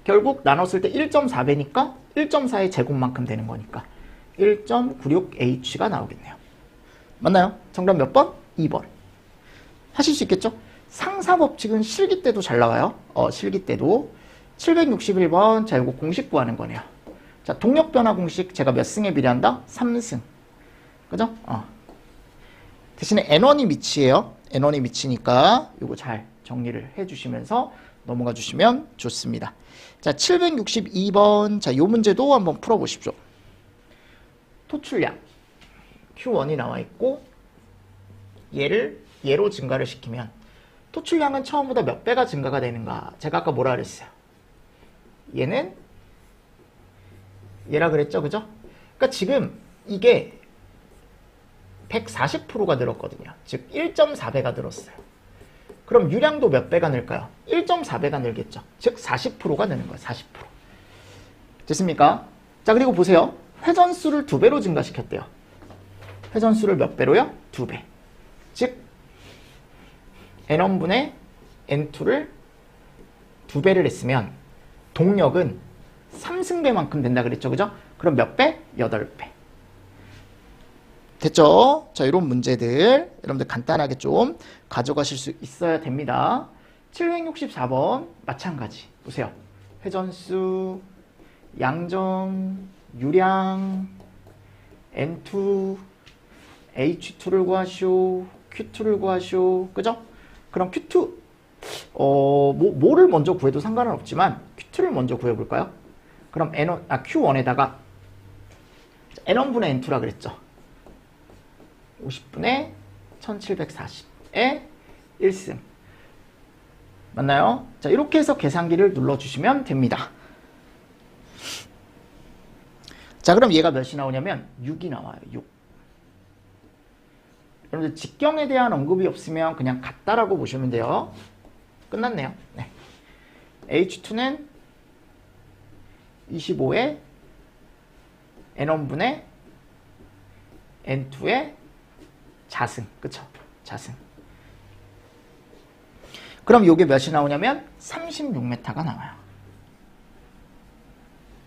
결국 나눴을 때 1.4배니까 1.4의 제곱만큼 되는 거니까 1.96H가 나오겠네요. 맞나요? 정답 몇 번? 62번. 하실 수 있겠죠? 상사법칙은 실기 때도 잘 나와요. 실기 때도. 761번. 자, 이거 공식 구하는 거네요. 자, 동력변화 공식 제가 몇 승에 비례한다? 3승. 그죠? 대신에 N1이 미치예요. N1이 미치니까 이거 잘 정리를 해주시면서 넘어가 주시면 좋습니다. 자, 762번. 자, 요 문제도 한번 풀어보십시오. 토출량 Q1이 나와 있고 얘를 얘로 증가를 시키면 토출량은 처음보다 몇 배가 증가가 되는가? 제가 아까 뭐라 그랬어요? 얘는 얘라 그랬죠, 그죠? 그러니까 지금 이게 140%가 늘었거든요. 즉 1.4배가 늘었어요. 그럼 유량도 몇 배가 늘까요? 1.4배가 늘겠죠. 즉 40%가 느는 거예요. 40%. 됐습니까? 자, 그리고 보세요. 회전수를 2배로 증가시켰대요. 회전수를 몇 배로요? 2배. 즉 N1분의 N2를 2배를 했으면 동력은 3승배만큼 된다 그랬죠. 그죠? 그럼 몇 배? 8배. 됐죠? 자, 이런 문제들 여러분들 간단하게 좀 가져가실 수 있어야 됩니다. 764번 마찬가지. 보세요. 회전수, 양전, 유량, N2, H2를 구하시오. Q2를 구하시오. 그죠? 그럼 Q2, 뭐를 먼저 구해도 상관은 없지만 Q2를 먼저 구해볼까요? 그럼 Q1에다가 N1분의 N2라 그랬죠. 50분의 1740에 1승. 맞나요? 자, 이렇게 해서 계산기를 눌러주시면 됩니다. 자, 그럼 얘가 몇이 나오냐면 6이 나와요. 6. 여러분들 직경에 대한 언급이 없으면 그냥 같다라고 보시면 돼요. 끝났네요. 네. H2는 25에 N1분의 N2의 자승. 그쵸? 자승. 그럼 요게 몇이 나오냐면 36m가 나와요.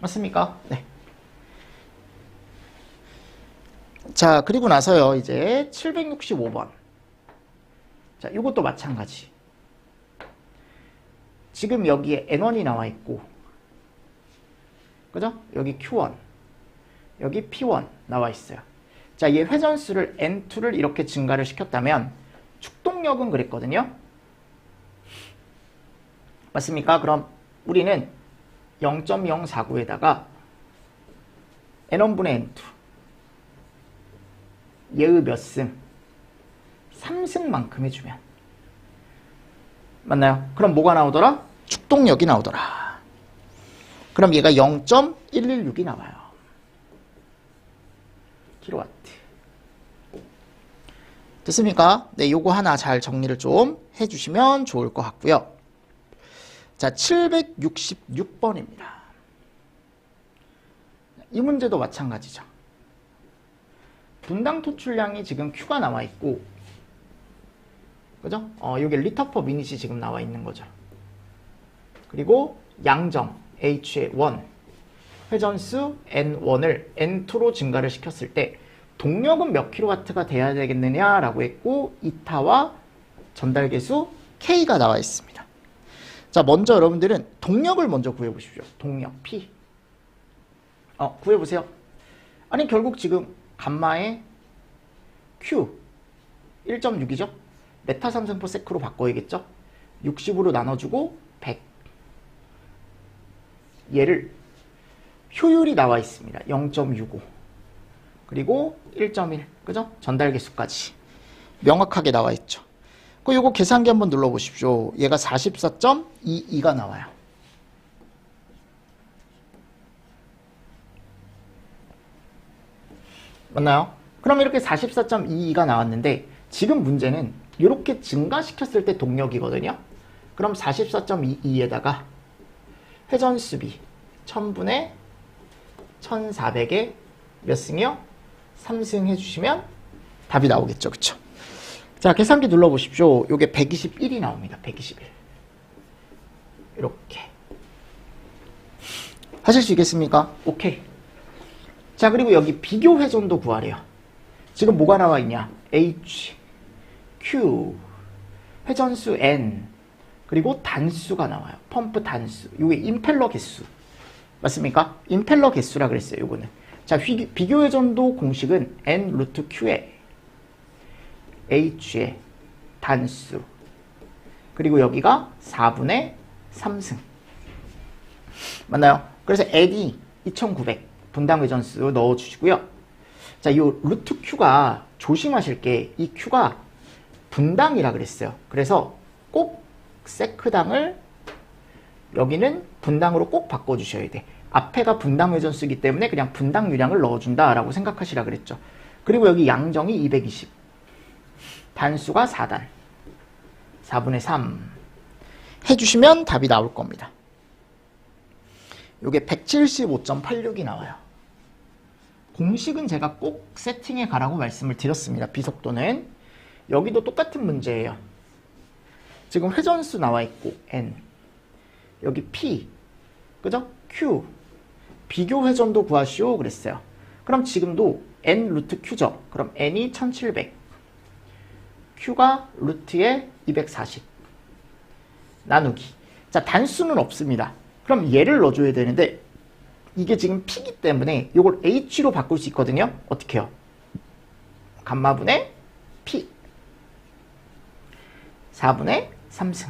맞습니까? 네. 자, 그리고 나서요, 이제 765번. 자, 이것도 마찬가지. 지금 여기에 N1이 나와 있고, 그죠? 여기 Q1, 여기 P1 나와 있어요. 자, 얘 회전수를 N2를 이렇게 증가를 시켰다면 축동력은 그랬거든요. 맞습니까? 그럼 우리는 0.049에다가 N1분의 N2 얘의 몇 승? 3승만큼 해주면 맞나요? 그럼 뭐가 나오더라? 축동력이 나오더라. 그럼 얘가 0.116이 나와요. 킬로와트. 됐습니까? 네, 요거 하나 잘 정리를 좀 해주시면 좋을 것 같고요. 자, 766번입니다. 이 문제도 마찬가지죠. 분당 토출량이 지금 Q가 나와 있고, 그죠? 여기 리터 퍼 미닛이 지금 나와 있는 거죠. 그리고 양정 H의 1, 회전수 N1을 N2로 증가를 시켰을 때 동력은 몇 킬로와트가 돼야 되겠느냐라고 했고, 이타와 전달계수 K가 나와 있습니다. 자, 먼저 여러분들은 동력을 먼저 구해보십시오. 동력 P. 구해보세요. 아니, 결국 지금 감마의 Q 1.6이죠? 메타 3승 세크로 바꿔야겠죠? 60으로 나눠주고 100. 얘를 효율이 나와 있습니다. 0.65. 그리고 1.1. 그죠? 전달계수까지. 명확하게 나와 있죠. 요거 계산기 한번 눌러보십시오. 얘가 44.22가 나와요. 맞나요? 그럼 이렇게 44.22가 나왔는데 지금 문제는 이렇게 증가시켰을 때 동력이거든요. 그럼 44.22에다가 회전수비 1000분의 1400에 몇 승이요? 3승 해주시면 답이 나오겠죠. 그쵸? 자, 계산기 눌러보십시오. 요게 121이 나옵니다. 121. 이렇게. 하실 수 있겠습니까? 오케이. 자, 그리고 여기 비교 회전도 구하래요. 지금 뭐가 나와 있냐? H, Q, 회전수 N, 그리고 단수가 나와요. 펌프 단수. 이게 임펠러 개수. 맞습니까? 임펠러 개수라 그랬어요. 요거는. 자, 비교 회전도 공식은 N 루트 Q에 H의 단수. 그리고 여기가 4분의 3승. 맞나요? 그래서 N이 2900 분당 회전수 넣어주시고요. 자, 이 루트 Q가 조심하실 게 이 Q가 분당이라 그랬어요. 그래서 꼭 세크당을 여기는 분당으로 꼭 바꿔주셔야 돼. 앞에가 분당 회전수이기 때문에 그냥 분당 유량을 넣어준다라고 생각하시라 그랬죠. 그리고 여기 양정이 220. 단수가 4단. 4분의 3. 해주시면 답이 나올 겁니다. 요게 175.86이 나와요. 공식은 제가 꼭 세팅해 가라고 말씀을 드렸습니다. 비속도는. 여기도 똑같은 문제예요. 지금 회전수 나와 있고 N. 여기 P. 그죠? Q. 비교 회전도 구하시오 그랬어요. 그럼 지금도 N 루트 Q죠. 그럼 N이 1700. Q가 루트에 240. 나누기. 자, 단수는 없습니다. 그럼 얘를 넣어줘야 되는데 이게 지금 P이기 때문에 이걸 H로 바꿀 수 있거든요. 어떻게 해요? 감마분의 P. 4분의 3승.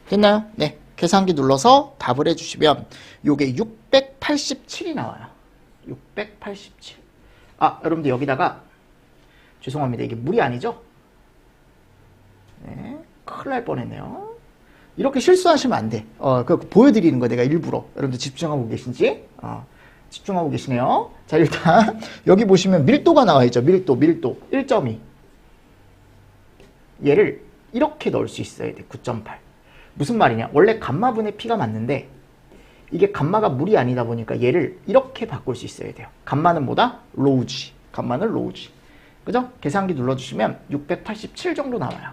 됐나요? 네. 계산기 눌러서 답을 해주시면 요게 687이 나와요. 687. 아, 여러분들 여기다가 죄송합니다. 이게 물이 아니죠? 네. 큰일 날 뻔했네요. 이렇게 실수하시면 안 돼. 그 보여드리는 거 내가 일부러. 여러분들 집중하고 계신지? 집중하고 계시네요. 자, 일단 여기 보시면 밀도가 나와 있죠. 밀도 1.2. 얘를 이렇게 넣을 수 있어야 돼. 9.8. 무슨 말이냐? 원래 감마분의 P가 맞는데 이게 감마가 물이 아니다 보니까 얘를 이렇게 바꿀 수 있어야 돼요. 감마는 뭐다? 로우지. 감마는 로우지. 그죠? 계산기 눌러주시면 687 정도 나와요.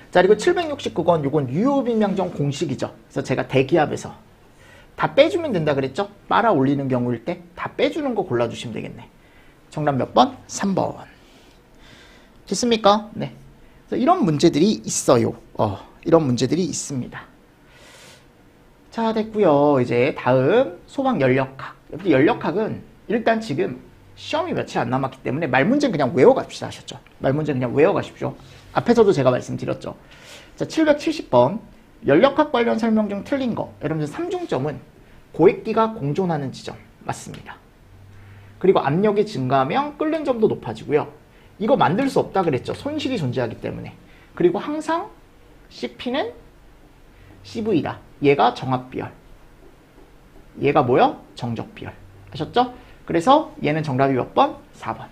자, 그리고 769건 요건 유효빈명정 공식이죠. 그래서 제가 대기압에서 다 빼주면 된다 그랬죠? 빨아 올리는 경우일 때 다 빼주는 거 골라주시면 되겠네. 정답 몇 번? 3번. 됐습니까? 네. 그래서 이런 문제들이 있어요. 이런 문제들이 있습니다. 자, 됐고요. 이제 다음 소방 연력학. 연력학은 일단 지금 시험이 며칠 안 남았기 때문에 말문제는 그냥 외워갑시다 하셨죠. 말문제는 그냥 외워가십시오. 앞에서도 제가 말씀드렸죠. 자, 770번 연력학 관련 설명 중 틀린 거. 여러분들 3중점은 고액기가 공존하는 지점 맞습니다. 그리고 압력이 증가하면 끓는 점도 높아지고요. 이거 만들 수 없다 그랬죠. 손실이 존재하기 때문에. 그리고 항상 CP는 CV다. 얘가 정압비열. 얘가 뭐요? 정적비열. 아셨죠? 그래서 얘는 정답이 몇 번? 4번.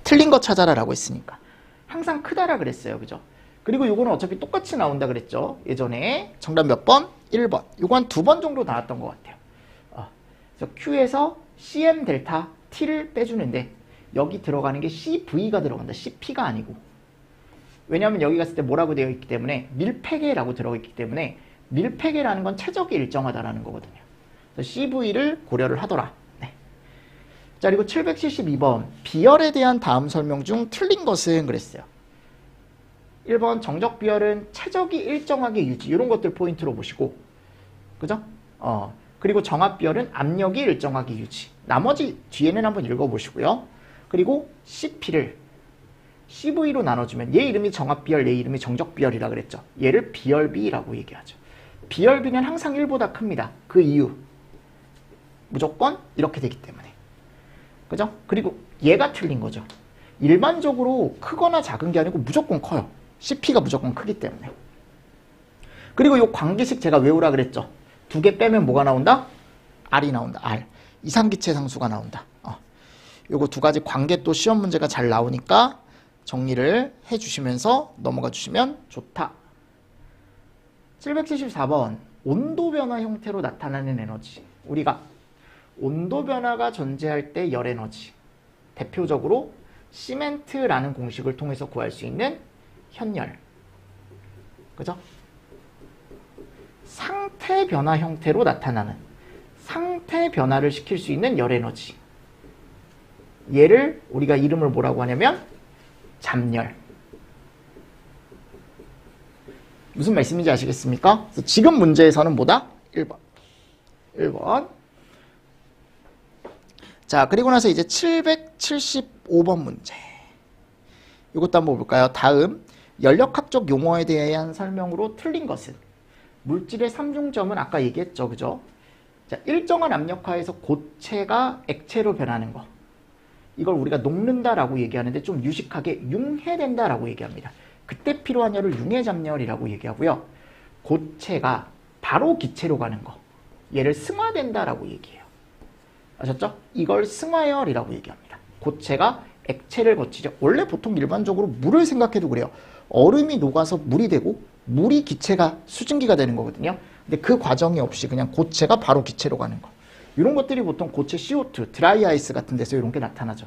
틀린 거 찾아라 라고 했으니까. 항상 크다라 그랬어요. 그죠? 그리고 요거는 어차피 똑같이 나온다 그랬죠. 예전에 정답 몇 번? 1번. 요거 한 2번 정도 나왔던 것 같아요. 그래서 Q에서 CM 델타 T를 빼주는데 여기 들어가는 게 CV가 들어간다. CP가 아니고. 왜냐하면 여기 갔을 때 뭐라고 되어 있기 때문에 밀폐계라고 들어가 있기 때문에 밀폐계라는 건 최적이 일정하다라는 거거든요. 그래서 CV를 고려를 하더라. 네. 자, 그리고 772번 비열에 대한 다음 설명 중 틀린 것은 그랬어요. 1번 정적 비열은 최적이 일정하게 유지. 이런 것들 포인트로 보시고. 그죠? 그리고 정압 비열은 압력이 일정하게 유지. 나머지 뒤에는 한번 읽어보시고요. 그리고 CP를 CV로 나눠주면 얘 이름이 정압비열, 얘 이름이 정적비열이라 그랬죠. 얘를 비열비라고 얘기하죠. 비열비는 항상 1보다 큽니다. 그 이유 무조건 이렇게 되기 때문에. 그죠? 그리고 얘가 틀린 거죠. 일반적으로 크거나 작은 게 아니고 무조건 커요. CP가 무조건 크기 때문에. 그리고 요 관계식 제가 외우라 그랬죠. 2개 빼면 뭐가 나온다? R이 나온다. R. 이상기체 상수가 나온다. 요거 2가지 관계 또 시험 문제가 잘 나오니까 정리를 해주시면서 넘어가 주시면 좋다. 774번 온도 변화 형태로 나타나는 에너지. 우리가 온도 변화가 존재할 때 열 에너지. 대표적으로 시멘트라는 공식을 통해서 구할 수 있는 현열. 그죠? 상태 변화 형태로 나타나는 상태 변화를 시킬 수 있는 열 에너지. 얘를 우리가 이름을 뭐라고 하냐면 잠열. 무슨 말씀인지 아시겠습니까? 그래서 지금 문제에서는 뭐다? 1번. 1번. 자, 그리고 나서 이제 775번 문제. 이것도 한번 볼까요? 다음 연력학적 용어에 대한 설명으로 틀린 것은? 물질의 삼중점은 아까 얘기했죠. 그죠? 자, 일정한 압력하에서 고체가 액체로 변하는 거. 이걸 우리가 녹는다라고 얘기하는데 좀 유식하게 융해된다라고 얘기합니다. 그때 필요한 열을 융해잠열이라고 얘기하고요. 고체가 바로 기체로 가는 거. 얘를 승화된다라고 얘기해요. 아셨죠? 이걸 승화열이라고 얘기합니다. 고체가 액체를 거치죠. 원래 보통 일반적으로 물을 생각해도 그래요. 얼음이 녹아서 물이 되고 물이 기체가 수증기가 되는 거거든요. 근데 그 과정이 없이 그냥 고체가 바로 기체로 가는 거. 이런 것들이 보통 고체 CO2, 드라이 아이스 같은 데서 이런 게 나타나죠.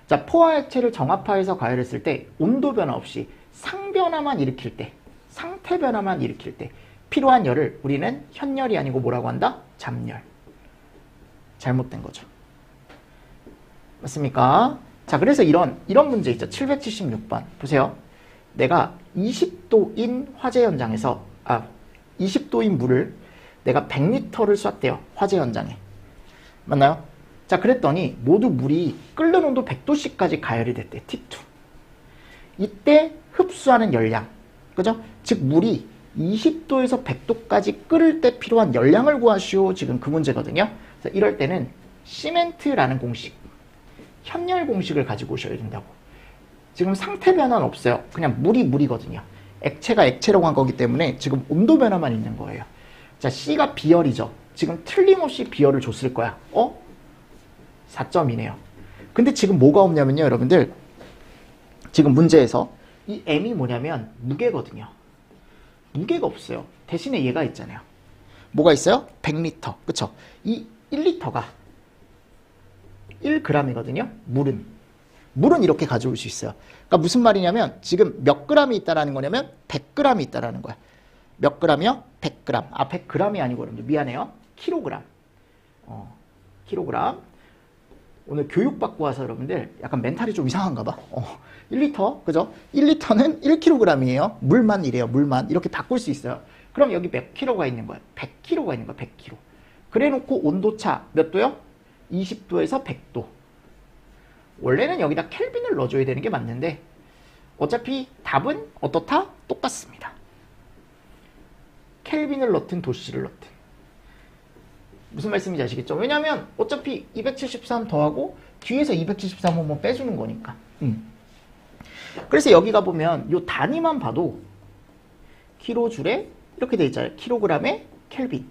자, 포화 액체를 정압하에서 가열했을 때 온도 변화 없이 상변화만 일으킬 때, 상태 변화만 일으킬 때 필요한 열을 우리는 현열이 아니고 뭐라고 한다? 잠열. 잘못된 거죠. 맞습니까? 자, 그래서 이런 문제 있죠. 776번. 보세요. 내가 20도인 화재 현장에서 20도인 물을 내가 100리터를 쐈대요. 화재 현장에. 맞나요? 자, 그랬더니 모두 물이 끓는 온도 100도씨까지 가열이 됐대. T2. 이때 흡수하는 열량. 그죠? 즉 물이 20도에서 100도까지 끓을 때 필요한 열량을 구하시오. 지금 그 문제거든요. 그래서 이럴 때는 시멘트라는 공식, 현열 공식을 가지고 오셔야 된다고. 지금 상태 변화는 없어요. 그냥 물이 물이거든요. 액체가 액체로 간 거기 때문에 지금 온도 변화만 있는 거예요. 자, C가 비열이죠. 지금 틀림없이 비열을 줬을 거야. 4점이네요. 근데 지금 뭐가 없냐면요, 여러분들. 지금 문제에서 이 M이 뭐냐면 무게거든요. 무게가 없어요. 대신에 얘가 있잖아요. 뭐가 있어요? 100리터. 그쵸? 이 1리터가 1g이거든요. 물은 이렇게 가져올 수 있어요. 그러니까 무슨 말이냐면 지금 몇 g이 있다라는 거냐면 100g이 있다라는 거야. 몇 g이요? 100g. 100g이 아니고 여러분들 미안해요. 킬로그램. 킬로그램. 오늘 교육받고 와서 여러분들 약간 멘탈이 좀 이상한가 봐. 1리터. 그죠? 1리터는 1kg이에요. 물만 이래요. 물만. 이렇게 바꿀 수 있어요. 그럼 여기 몇 킬로가 있는 거야? 100kg가 있는 거야. 100kg. 그래 놓고 온도차 몇 도요? 20도에서 100도. 원래는 여기다 켈빈을 넣어줘야 되는 게 맞는데 어차피 답은 어떻다? 똑같습니다. 켈빈을 넣든 도씨를 넣든. 무슨 말씀인지 아시겠죠? 왜냐하면 어차피 273 더하고 뒤에서 273 한번 빼주는 거니까. 그래서 여기 가보면 요 단위만 봐도 킬로줄에 이렇게 돼 있잖아요. 킬로그램에 켈빈.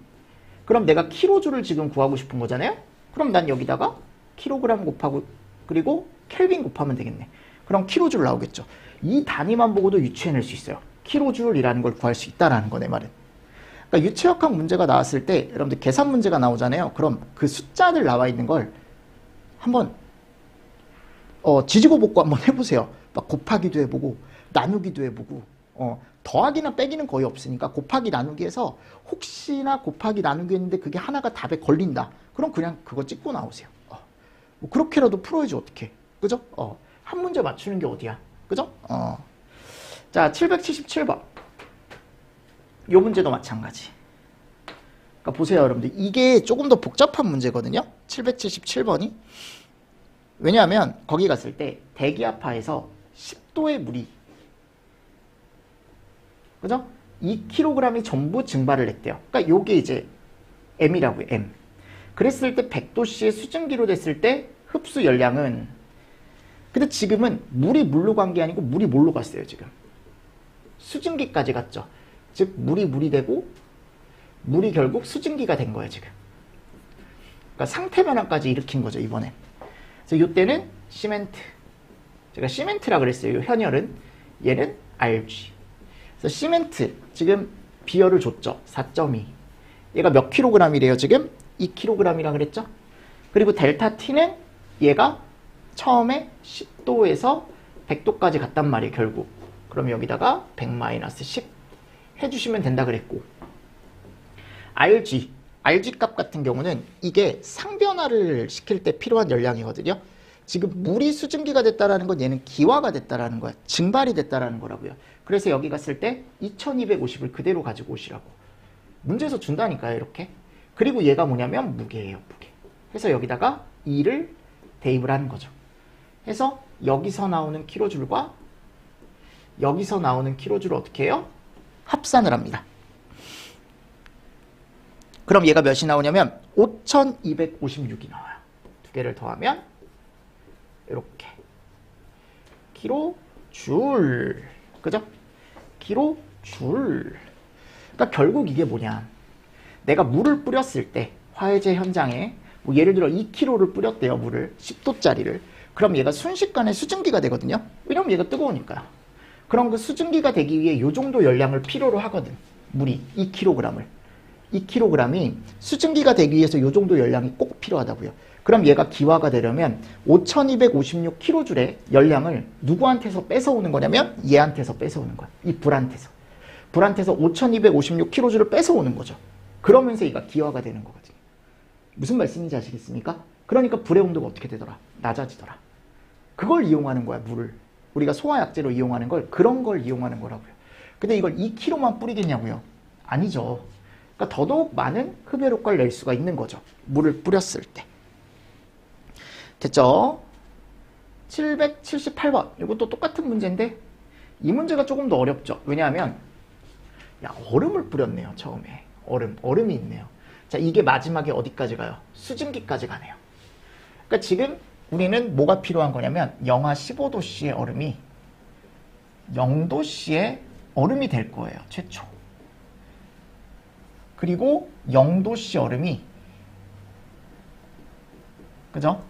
그럼 내가 킬로줄을 지금 구하고 싶은 거잖아요. 그럼 난 여기다가 킬로그램 곱하고 그리고 켈빈 곱하면 되겠네. 그럼 킬로줄 나오겠죠. 이 단위만 보고도 유추해낼 수 있어요. 킬로줄이라는 걸 구할 수 있다라는 거 내 말은. 그러니까 유체역학 문제가 나왔을 때 여러분들 계산 문제가 나오잖아요. 그럼 그 숫자들 나와 있는 걸 한번 지지고 볶고 한번 해보세요. 막 곱하기도 해보고 나누기도 해보고 더하기나 빼기는 거의 없으니까 곱하기 나누기 해서 혹시나 곱하기 나누기 했는데 그게 하나가 답에 걸린다. 그럼 그냥 그거 찍고 나오세요. 뭐 그렇게라도 풀어야지 어떡해. 그죠? 한 문제 맞추는 게 어디야. 그죠? 자, 777번. 요 문제도 마찬가지. 그러니까 보세요, 여러분들. 이게 조금 더 복잡한 문제거든요. 777번이. 왜냐하면 거기 갔을 때 대기압하에서 10도의 물이 그죠? 2kg이 전부 증발을 했대요. 그러니까 요게 이제 M이라고요. M. 그랬을 때 100도씨의 수증기로 됐을 때 흡수 열량은 근데 지금은 물이 물로 간 게 아니고 물이 뭘로 갔어요, 지금. 수증기까지 갔죠. 즉 물이 되고 물이 결국 수증기가 된 거예요, 지금. 그러니까 상태 변화까지 일으킨 거죠, 이번엔. 그래서 이때는 시멘트. 제가 시멘트라 그랬어요. 요 현열은. 얘는 RG. 그래서 시멘트 지금 비열을 줬죠. 4.2. 얘가 몇 킬로그램이래요, 지금? 2kg이라 그랬죠? 그리고 델타 T는 얘가 처음에 10도에서 100도까지 갔단 말이에요, 결국. 그럼 여기다가 100-10 해주시면 된다 그랬고. RG 값 같은 경우는 이게 상변화를 시킬 때 필요한 열량이거든요. 지금 물이 수증기가 됐다라는 건 얘는 기화가 됐다라는 거야. 증발이 됐다라는 거라고요. 그래서 여기 갔을 때 2250을 그대로 가지고 오시라고. 문제에서 준다니까요, 이렇게. 그리고 얘가 뭐냐면 무게예요, 무게. 그래서 여기다가 2를 대입을 하는 거죠. 해서 여기서 나오는 킬로줄과 여기서 나오는 킬로줄을 어떻게 해요? 합산을 합니다. 그럼 얘가 몇이 나오냐면 5256이 나와요. 두 개를 더하면 이렇게 킬로줄, 그죠? 킬로줄. 그러니까 결국 이게 뭐냐, 내가 물을 뿌렸을 때 화해제 현장에 뭐 예를 들어 2kg를 뿌렸대요, 물을 10도짜리를. 그럼 얘가 순식간에 수증기가 되거든요. 왜냐면 얘가 뜨거우니까요. 그럼 그 수증기가 되기 위해 이 정도 열량을 필요로 하거든, 물이. 2kg을 2kg이 수증기가 되기 위해서 이 정도 열량이 꼭 필요하다고요. 그럼 얘가 기화가 되려면 5256kJ의 열량을 누구한테서 뺏어오는 거냐면 얘한테서 뺏어오는 거야. 이 불한테서 5256kJ를 뺏어오는 거죠. 그러면서 얘가 기화가 되는 거거든요. 무슨 말씀인지 아시겠습니까? 그러니까 불의 온도가 어떻게 되더라? 낮아지더라. 그걸 이용하는 거야, 물을. 우리가 소화약제로 이용하는 걸, 그런 걸 이용하는 거라고요. 근데 이걸 2kg만 뿌리겠냐고요? 아니죠. 그러니까 더더욱 많은 흡열 효과를 낼 수가 있는 거죠, 물을 뿌렸을 때. 됐죠? 778번. 이것도 똑같은 문제인데 이 문제가 조금 더 어렵죠. 왜냐하면 야, 얼음을 뿌렸네요, 처음에. 얼음이 있네요. 자, 이게 마지막에 어디까지 가요? 수증기까지 가네요. 그러니까 지금 우리는 뭐가 필요한 거냐면 영하 15도씨의 얼음이 0도씨의 얼음이 될 거예요, 최초. 그리고 0도씨 얼음이, 그죠?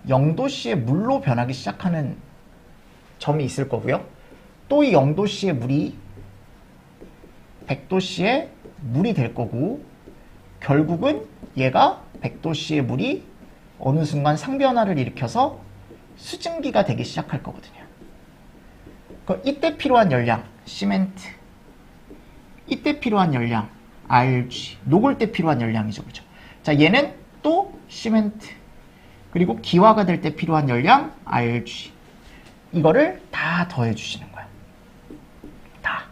0도씨의 물로 변하기 시작하는 점이 있을 거고요. 또 이 0도씨의 물이 100도씨의 물이 될 거고, 결국은 얘가 100도씨의 물이 어느 순간 상변화를 일으켜서 수증기가 되기 시작할 거거든요. 이때 필요한 열량, 시멘트. 이때 필요한 열량, RG. 녹을 때 필요한 열량이죠, 그죠? 자, 얘는 또 시멘트. 그리고 기화가 될 때 필요한 열량, RG. 이거를 다 더해 주시는 거야. 다.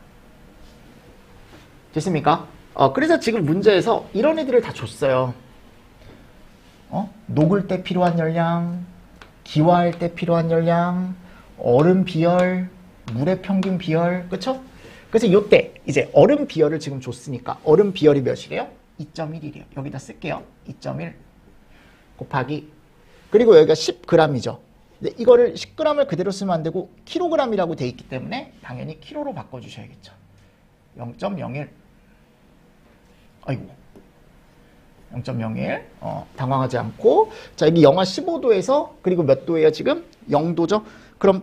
됐습니까? 그래서 지금 문제에서 이런 애들을 다 줬어요. 녹을 때 필요한 열량, 기화할 때 필요한 열량, 얼음 비열, 물의 평균 비열, 그쵸? 그래서 이때 이제 얼음 비열을 지금 줬으니까 얼음 비열이 몇이래요? 2.1이래요. 여기다 쓸게요. 2.1 곱하기, 그리고 여기가 10g이죠. 근데 이거를 10g을 그대로 쓰면 안 되고 kg이라고 돼 있기 때문에 당연히 kg로 바꿔주셔야겠죠. 0.01. 아이고. 0.01. 당황하지 않고. 자, 여기 영하 15도에서, 그리고 몇 도예요, 지금? 0도죠? 그럼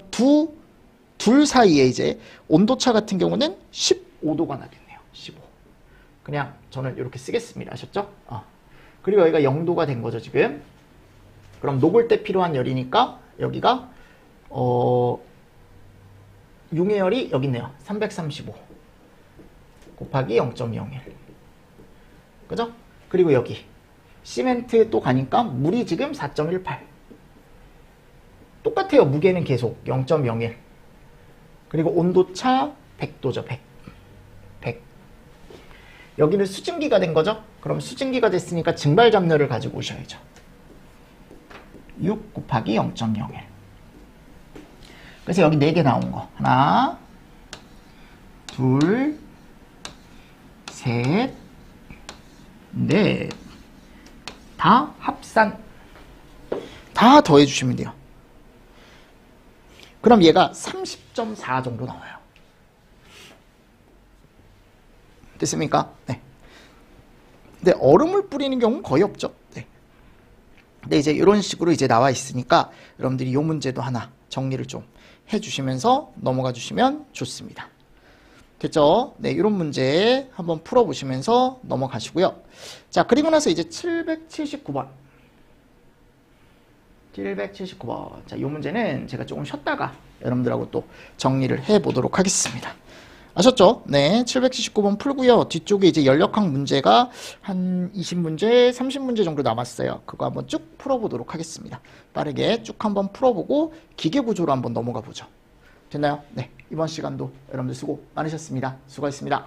둘 사이에 이제 온도차 같은 경우는 15도가 나겠네요. 15. 그냥 저는 이렇게 쓰겠습니다. 아셨죠? 그리고 여기가 0도가 된 거죠, 지금. 그럼 녹을 때 필요한 열이니까 여기가 융해열이 여기 있네요. 335 곱하기 0.01. 그죠? 그리고 여기 시멘트 또 가니까 물이 지금 4.18. 똑같아요. 무게는 계속 0.01. 그리고 온도차 100도죠. 100. 여기는 수증기가 된 거죠. 그럼 수증기가 됐으니까 증발잡열을 가지고 오셔야죠. 6 곱하기 0.01. 그래서 여기 4개 나온 거. 하나, 둘, 셋, 넷. 다 합산. 다 더해주시면 돼요. 그럼 얘가 30.4 정도 나와요. 됐습니까? 네. 근데 얼음을 뿌리는 경우는 거의 없죠. 네. 근데 이제 이런 식으로 이제 나와 있으니까 여러분들이 이 문제도 하나 정리를 좀 해주시면서 넘어가 주시면 좋습니다. 됐죠? 네, 이런 문제 한번 풀어보시면서 넘어가시고요. 자, 그리고 나서 이제 779번. 779번. 자, 이 문제는 제가 조금 쉬었다가 여러분들하고 또 정리를 해보도록 하겠습니다. 아셨죠? 네, 779번 풀고요. 뒤쪽에 이제 연력학 문제가 한 20문제, 30문제 정도 남았어요. 그거 한번 쭉 풀어보도록 하겠습니다. 빠르게 쭉 한번 풀어보고 기계구조로 한번 넘어가 보죠. 됐나요? 네, 이번 시간도 여러분들 수고 많으셨습니다. 수고하셨습니다.